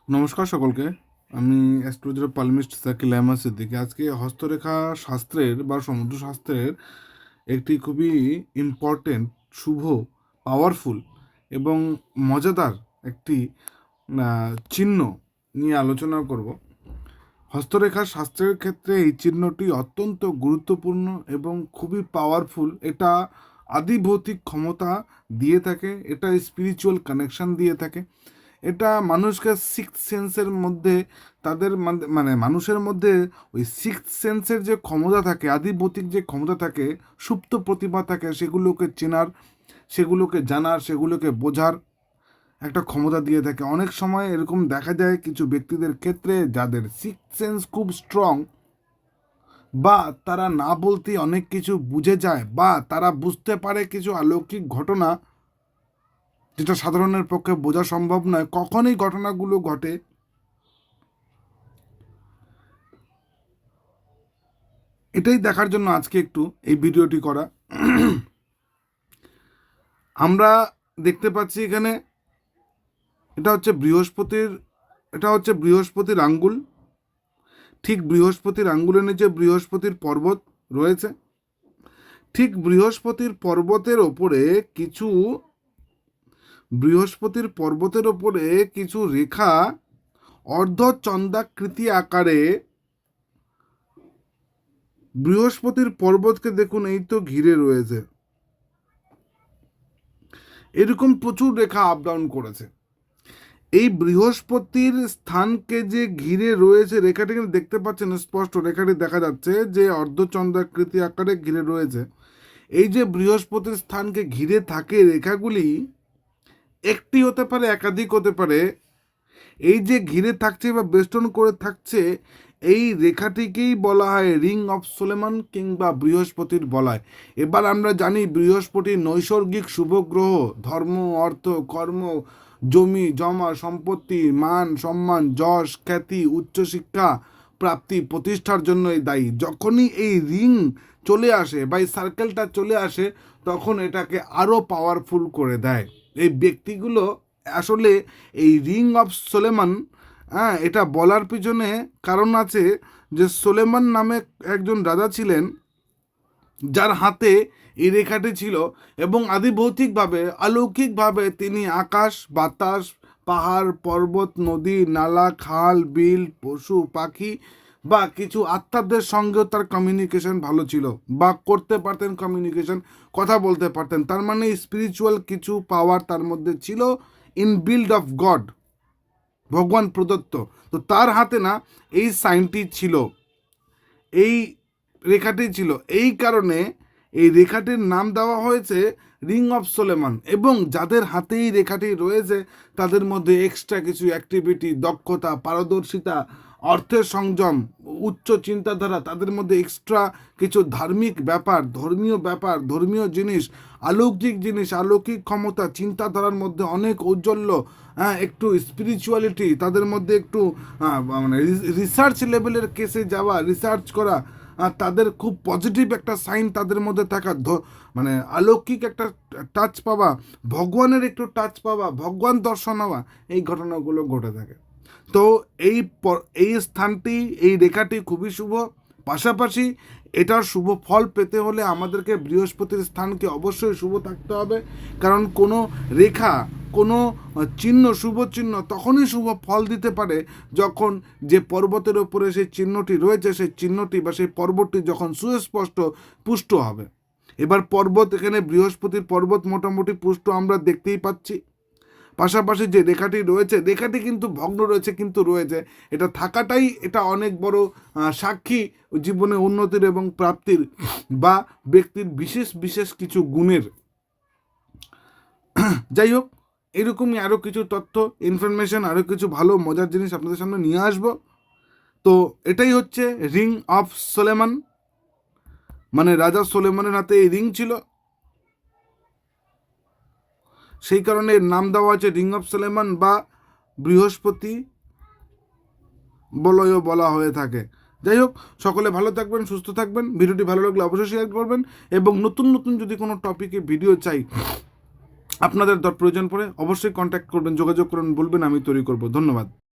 নমস্কার সকলকে। আমি অ্যাস্ট্রোলজার পালমিস্ট সাকিল আহমদ সিদ্দিকী। আজকে হস্তরেখা শাস্ত্রের বা সমুদ্র শাস্ত্রের একটি খুবই ইম্পর্টেন্ট, শুভ, পাওয়ারফুল এবং মজাদার একটি চিহ্ন নিয়ে আলোচনা করব। হস্তরেখা শাস্ত্রের ক্ষেত্রে এই চিহ্নটি অত্যন্ত গুরুত্বপূর্ণ এবং খুবই পাওয়ারফুল। এটা আদিভৌতিক ক্ষমতা দিয়ে থাকে, এটা স্পিরিচুয়াল কানেকশন দিয়ে থাকে, এটা মানুষকে সিক্স সেন্সের মধ্যে তাদের মানে মানুষের মধ্যে ওই সিক্স সেন্সের যে ক্ষমতা থাকে, আদিভৌতিক যে ক্ষমতা থাকে, সুপ্ত প্রতিভা থাকে, সেগুলোকে চেনার, সেগুলোকে জানার, সেগুলোকে বোঝার একটা ক্ষমতা দিয়ে থাকে। অনেক সময় এরকম দেখা যায় কিছু ব্যক্তিদের ক্ষেত্রে যাদের সিক্স সেন্স খুব স্ট্রং, বা তারা না বলতেই অনেক কিছু বুঝে যায়, বা তারা বুঝতে পারে কিছু অলৌকিক ঘটনা যেটা সাধারণের পক্ষে বোঝা সম্ভব নয়। কখন এই ঘটনাগুলো ঘটে এটাই দেখার জন্য আজকে একটু এই ভিডিওটি করা। আমরা দেখতে পাচ্ছি এখানে এটা হচ্ছে বৃহস্পতির আঙ্গুল। ঠিক বৃহস্পতির আঙ্গুলের নিচে বৃহস্পতির পর্বত রয়েছে। ঠিক বৃহস্পতির পর্বতের ওপরে কিছু রেখা অর্ধচন্দ্রাকৃতি আকারে বৃহস্পতির পর্বতকে দেখুন, এই তো ঘিরে রয়েছে। এরকম প্রচুর রেখা আপ ডাউন করেছে। এই বৃহস্পতির স্থানকে যে ঘিরে রয়েছে, রেখাটি কিন্তু দেখতে পাচ্ছেন স্পষ্ট, রেখাটি দেখা যাচ্ছে যে অর্ধচন্দ্রাকৃতি আকারে ঘিরে রয়েছে। এই যে বৃহস্পতির স্থানকে ঘিরে থাকে রেখাগুলি, একটি হতে পারে, একাধিক হতে পারে। এই যে ঘিরে থাকছে বা বেষ্টন করে থাকছে, এই রেখাটিকেই বলা হয় রিং অফ সোলেমান কিংবা বৃহস্পতির বলয়। এবার আমরা জানি বৃহস্পতি নৈসর্গিক শুভ গ্রহ, ধর্ম, অর্থ, কর্ম, জমি জমা, সম্পত্তি, মান সম্মান, যশ, খ্যাতি, উচ্চশিক্ষা প্রাপ্তি, প্রতিষ্ঠার জন্যই দায়ী। যখনই এই রিং চলে আসে বা এই সার্কেলটা চলে আসে, তখন এটাকে আরও পাওয়ারফুল করে দেয়। এই ব্যক্তিগুলো আসলে এই রিং অফ সোলেমান, এটা বলার পিছনে কারণ আছে যে সোলেমান নামে একজন রাজা ছিলেন যার হাতে এই রেখাটি ছিল, এবং আদিভৌতিকভাবে, অলৌকিকভাবে তিনি আকাশ, বাতাস, পাহাড়, পর্বত, নদী, নালা, খাল, বিল, পশু পাখি বা কিছু আত্মাদের সঙ্গেও তার কমিউনিকেশন ভালো ছিল, বা করতে পারতেন কমিউনিকেশন, কথা বলতে পারতেন। তার মানে স্পিরিচুয়াল কিছু পাওয়ার তার মধ্যে ছিল, ইনবিল্ড অফ গড, ভগবান প্রদত্ত। তো তার হাতে না এই সাইনটি ছিল, এই রেখাটি ছিল। এই কারণে এই রেখাটির নাম দেওয়া হয়েছে রিং অফ সোলেমান। এবং যাদের হাতে এই রেখাটি রয়েছে তাদের মধ্যে এক্সট্রা কিছু অ্যাক্টিভিটি, দক্ষতা, পারদর্শিতা, অর্থের সংযম, উচ্চ চিন্তাধারা, তাদের মধ্যে এক্সট্রা কিছু ধার্মিক ব্যাপার, ধর্মীয় জিনিস, অলৌকিক জিনিস, অলৌকিক ক্ষমতা, চিন্তাধারার মধ্যে অনেক ঔজ্জ্বল্য, একটু স্পিরিচুয়ালিটি তাদের মধ্যে, একটু মানে রিসার্চ লেভেলের কেসে যাওয়া, রিসার্চ করা, তাদের খুব পজিটিভ একটা সাইন তাদের মধ্যে থাকা, মানে অলৌকিক একটা টাচ পাওয়া, ভগবানের একটু টাচ পাওয়া, ভগবান দর্শন হওয়া, এই ঘটনাগুলো ঘটে থাকে। তো এই স্থানটি, এই রেখাটি খুবই শুভ। পাশাপাশি এটার শুভ ফল পেতে হলে আমাদেরকে বৃহস্পতির স্থানকে অবশ্যই শুভ থাকতে হবে। কারণ কোনো রেখা, কোনো চিহ্ন, শুভ চিহ্ন তখনই শুভ ফল দিতে পারে যখন যে পর্বতের ওপরে সেই চিহ্নটি রয়েছে, সেই চিহ্নটি বা সেই পর্বতটি যখন সুস্পষ্ট পুষ্ট হবে। এবার পর্বত, এখানে বৃহস্পতির পর্বত মোটামুটি পুষ্ট আমরা দেখতেই পাচ্ছি। পাশাপাশি যে রেখাটি রয়েছে, রেখাটি কিন্তু ভগ্ন রয়েছে, কিন্তু রয়েছে, এটা থাকাটাই এটা অনেক বড় সাক্ষী জীবনে উন্নতির এবং প্রাপ্তির, বা ব্যক্তির বিশেষ বিশেষ কিছু গুণের। যাই হোক, এরকমই আরও কিছু তথ্য, ইনফরমেশন, আরও কিছু ভালো মজার জিনিস আপনাদের সামনে নিয়ে আসব। তো এটাই হচ্ছে রিং অফ সোলেমান, মানে রাজা সোলেমানের হাতে এই রিং ছিল, সেই কারণে এর নাম দেওয়া হয়েছে রিং অফ সোলেমান বা বৃহস্পতি বলয়ও বলা হয়ে থাকে। যাই হোক, সকলে ভালো থাকবেন, সুস্থ থাকবেন। ভিডিওটি ভালো লাগলে অবশ্যই শেয়ার করবেন, এবং নতুন নতুন যদি কোনো টপিকে ভিডিও চাই, আপনাদের প্রয়োজন পড়ে, অবশ্যই কন্ট্যাক্ট করবেন, যোগাযোগ করবেন, বলবেন, আমি তৈরি করব। ধন্যবাদ।